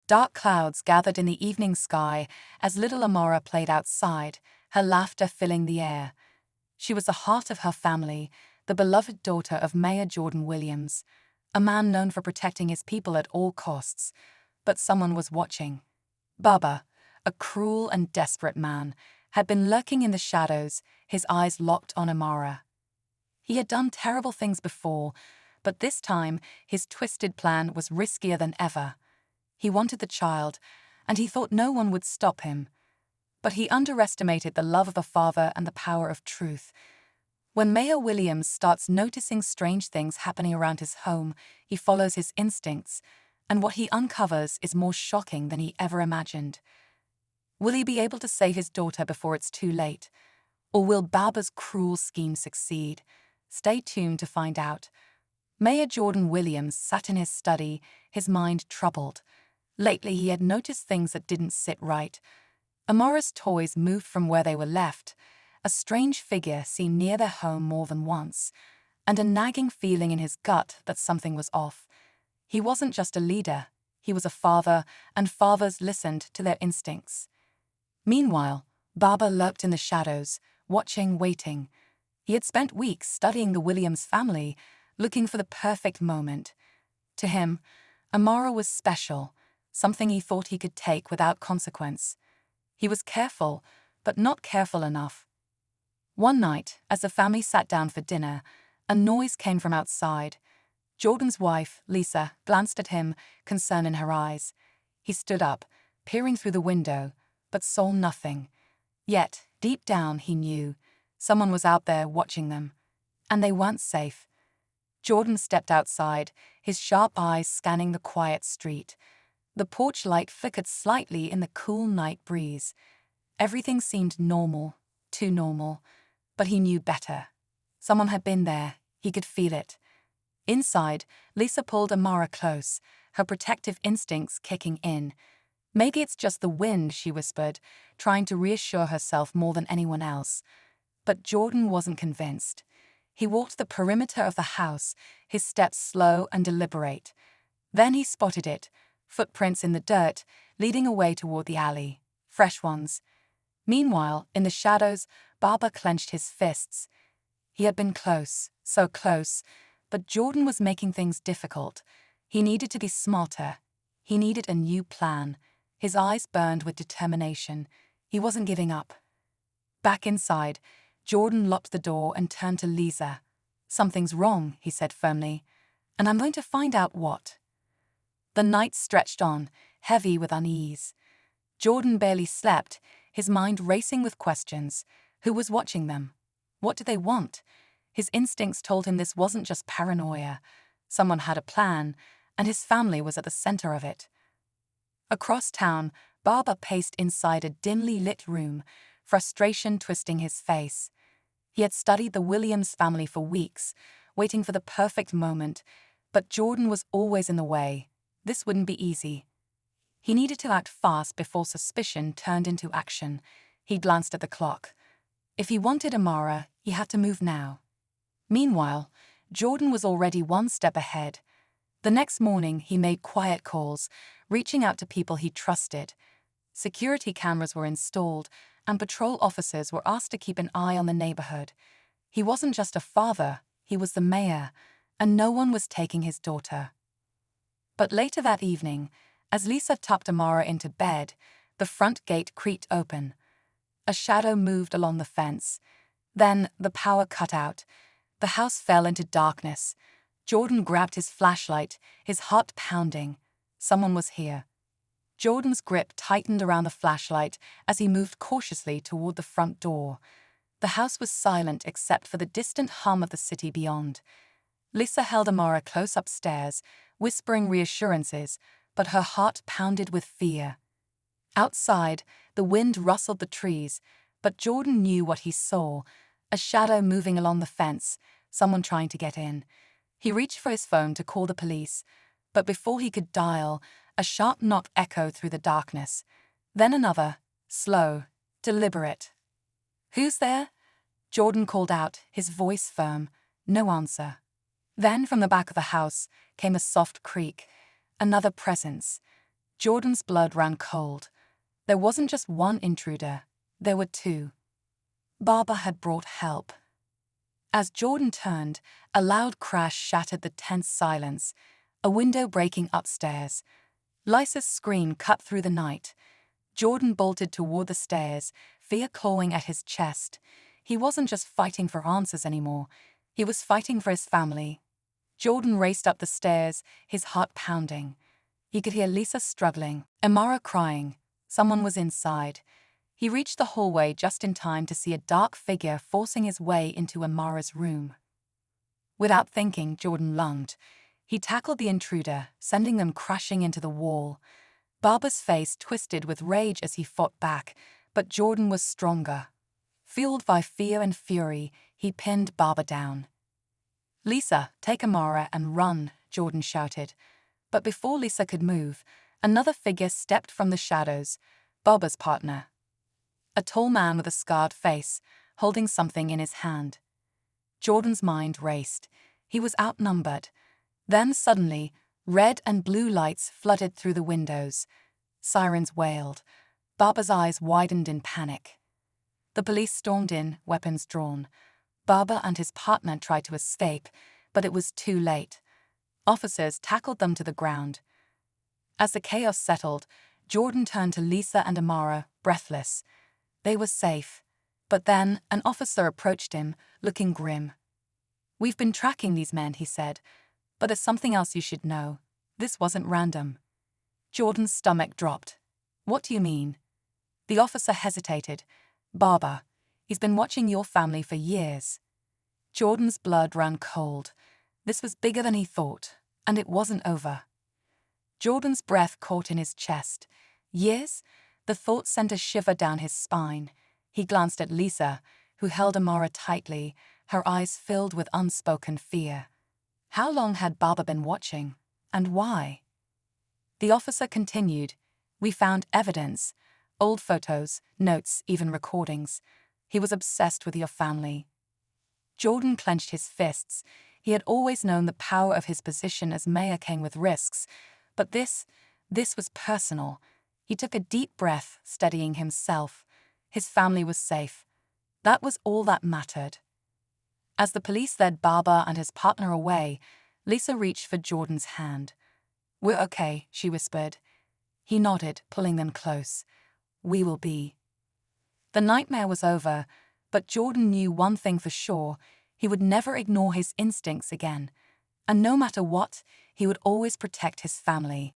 Dark clouds gathered in the evening sky as little Amara played outside, her laughter filling the air. She was the heart of her family, the beloved daughter of Mayor Jordan Williams, a man known for protecting his people at all costs. But someone was watching. Baba, a cruel and desperate man, had been lurking in the shadows, his eyes locked on Amara. He had done terrible things before, but this time his twisted plan was riskier than ever. He wanted the child, and he thought no one would stop him. But he underestimated the love of a father and the power of truth. When Mayor Williams starts noticing strange things happening around his home, he follows his instincts, and what he uncovers is more shocking than he ever imagined. Will he be able to save his daughter before it's too late? Or will Baba's cruel scheme succeed? Stay tuned to find out. Mayor Jordan Williams sat in his study, his mind troubled. Lately he had noticed things that didn't sit right. Amara's toys moved from where they were left. A strange figure seemed near their home more than once, and a nagging feeling in his gut that something was off. He wasn't just a leader, he was a father, and fathers listened to their instincts. Meanwhile, Baba lurked in the shadows, watching, waiting. He had spent weeks studying the Williams family, looking for the perfect moment. To him, Amara was special, something he thought he could take without consequence. He was careful, but not careful enough. One night, as the family sat down for dinner, a noise came from outside. Jordan's wife, Lisa, glanced at him, concern in her eyes. He stood up, peering through the window, but saw nothing. Yet, deep down, he knew someone was out there watching them, and they weren't safe. Jordan stepped outside, his sharp eyes scanning the quiet street. The porch light flickered slightly in the cool night breeze. Everything seemed normal, too normal, but he knew better. Someone had been there, he could feel it. Inside, Lisa pulled Amara close, her protective instincts kicking in. Maybe it's just the wind, she whispered, trying to reassure herself more than anyone else. But Jordan wasn't convinced. He walked the perimeter of the house, his steps slow and deliberate. Then he spotted it, footprints in the dirt, leading away toward the alley. Fresh ones. Meanwhile, in the shadows, Baba clenched his fists. He had been close, so close, but Jordan was making things difficult. He needed to be smarter. He needed a new plan. His eyes burned with determination. He wasn't giving up. Back inside, Jordan locked the door and turned to Lisa. "Something's wrong," he said firmly, "and I'm going to find out what." The night stretched on, heavy with unease. Jordan barely slept, his mind racing with questions. Who was watching them? What did they want? His instincts told him this wasn't just paranoia. Someone had a plan, and his family was at the center of it. Across town, Baba paced inside a dimly lit room, frustration twisting his face. He had studied the Williams family for weeks, waiting for the perfect moment, but Jordan was always in the way. This wouldn't be easy. He needed to act fast before suspicion turned into action. He glanced at the clock. If he wanted Amara, he had to move now. Meanwhile, Jordan was already one step ahead. The next morning, he made quiet calls, reaching out to people he trusted. Security cameras were installed, and patrol officers were asked to keep an eye on the neighborhood. He wasn't just a father, he was the mayor, and no one was taking his daughter. But later that evening, as Lisa tucked Amara into bed, the front gate creaked open. A shadow moved along the fence. Then the power cut out. The house fell into darkness. Jordan grabbed his flashlight, his heart pounding. Someone was here. Jordan's grip tightened around the flashlight as he moved cautiously toward the front door. The house was silent except for the distant hum of the city beyond. Lisa held Amara close upstairs, whispering reassurances, but her heart pounded with fear. Outside, the wind rustled the trees, but Jordan knew what he saw: a shadow moving along the fence, someone trying to get in. He reached for his phone to call the police, but before he could dial, a sharp knock echoed through the darkness. Then another, slow, deliberate. "Who's there?" Jordan called out, his voice firm. No answer. Then from the back of the house came a soft creak. Another presence. Jordan's blood ran cold. There wasn't just one intruder, there were two. Barbara had brought help. As Jordan turned, a loud crash shattered the tense silence, a window breaking upstairs. Lisa's scream cut through the night. Jordan bolted toward the stairs, fear clawing at his chest. He wasn't just fighting for answers anymore, he was fighting for his family. Jordan raced up the stairs, his heart pounding. He could hear Lisa struggling, Amara crying. Someone was inside. He reached the hallway just in time to see a dark figure forcing his way into Amara's room. Without thinking, Jordan lunged. He tackled the intruder, sending them crashing into the wall. Barbara's face twisted with rage as he fought back, but Jordan was stronger. Fueled by fear and fury, he pinned Barbara down. "Lisa, take Amara and run," Jordan shouted. But before Lisa could move, another figure stepped from the shadows, Barbara's partner. A tall man with a scarred face, holding something in his hand. Jordan's mind raced. He was outnumbered. Then suddenly, red and blue lights flooded through the windows. Sirens wailed. Barbara's eyes widened in panic. The police stormed in, weapons drawn. Barbara and his partner tried to escape, but it was too late. Officers tackled them to the ground. As the chaos settled, Jordan turned to Lisa and Amara, breathless. They were safe. But then, an officer approached him, looking grim. "We've been tracking these men," he said. "But there's something else you should know. This wasn't random." Jordan's stomach dropped. "What do you mean?" The officer hesitated. "Barbara, he's been watching your family for years." Jordan's blood ran cold. This was bigger than he thought, and it wasn't over. Jordan's breath caught in his chest. Years? The thought sent a shiver down his spine. He glanced at Lisa, who held Amara tightly, her eyes filled with unspoken fear. How long had Barbara been watching, and why? The officer continued. "We found evidence, old photos, notes, even recordings. He was obsessed with your family." Jordan clenched his fists. He had always known the power of his position as mayor came with risks, but this was personal. He took a deep breath, steadying himself. His family was safe. That was all that mattered. As the police led Barbara and his partner away, Lisa reached for Jordan's hand. "We're okay," she whispered. He nodded, pulling them close. "We will be." The nightmare was over, but Jordan knew one thing for sure. He would never ignore his instincts again. And no matter what, he would always protect his family.